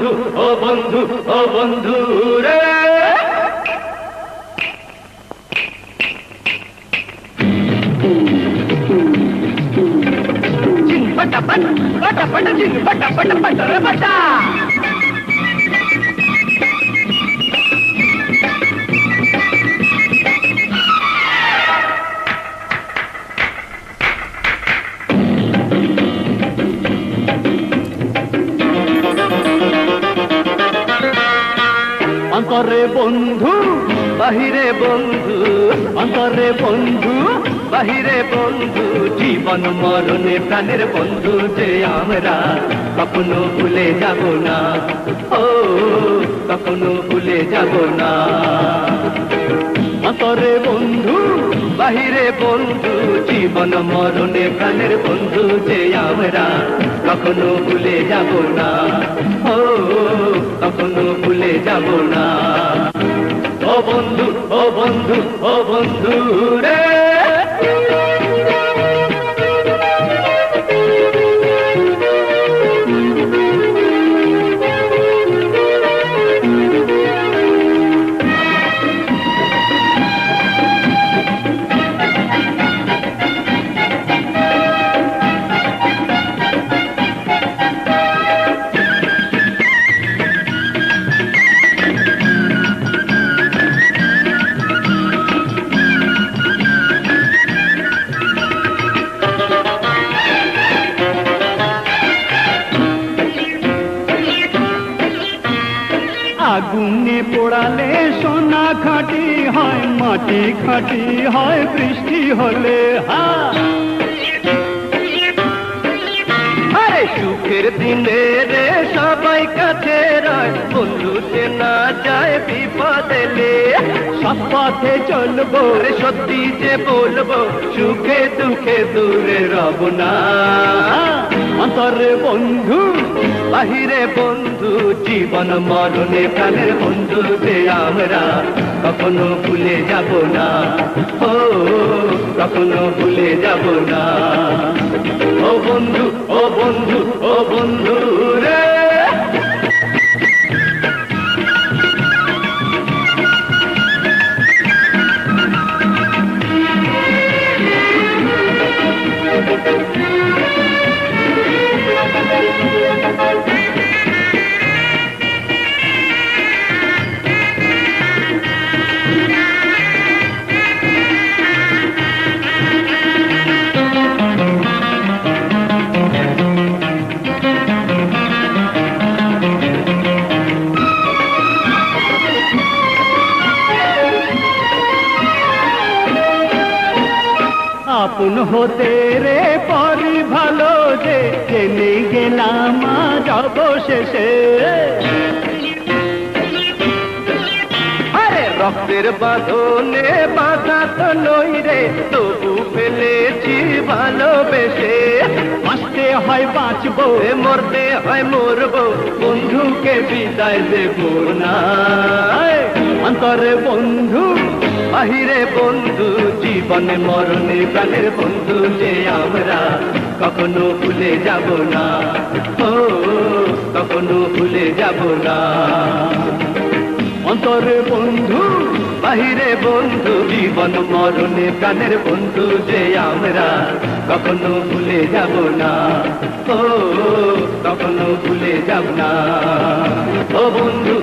বন্ধু ও বন্ধু ও বন্ধু রে চিং পটা পটা পটা পটা চিং পটা পটা পটা রে পটা অন্তরে বন্ধু বাহিরে বন্ধু অন্তরে বন্ধু বাহিরে বন্ধু জীবন মরণে প্রাণের বন্ধু যে আমরা কখনো ভুলে যাব না ও কখনো ভুলে যাব না অন্তরে বন্ধু বাহিরে বন্ধু জীবন মরণে প্রাণের বন্ধু যে আমরা কখনো ভুলে যাব না ও কখনো ভুলে যাব না ও বন্ধু ও বন্ধু ও বন্ধু রে আগুনে পোড়ালে সোনা খাঁটি হয় মাটি খাঁটি হয় বৃষ্টি হলে আরে সুখের দিনে রে সবাই কাছে রয় বন্ধু চেনা যায় বিপদ এলে সব পথে চলবো রে সত্যি যে বলবো সুখে দুঃখে দূরে রব না অন্তরে বন্ধু বাহিরে বন্ধু জীবন মরণে প্রাণের বন্ধু যে আমরা কখনো ভুলে যাব না ও কখনো ভুলে যাব না ও বন্ধু ও বন্ধু ও বন্ধু রে আপন হতে রে পরি ভালো যে জেনে গেলাম আজ অবশেষে আরে রক্তের বাঁধনে বাঁধা তো নই রে তবু ফেলেছি ভালোবেসে বাঁচতে হয় বাঁচবো মরতে হয় মরবো বন্ধুকে বিদায় দেব না অন্তরে বন্ধু বাহিরে বন্ধু জীবনে মরণে প্রাণের বন্ধু যে আমরা কখনো ভুলে যাব না ও কখনো ভুলে যাব না অন্তরে বন্ধু বাহিরে বন্ধু জীবন মরণে প্রাণের বন্ধু যে আমরা কখনো ভুলে যাব না ও কখনো ভুলে যাব না ও বন্ধু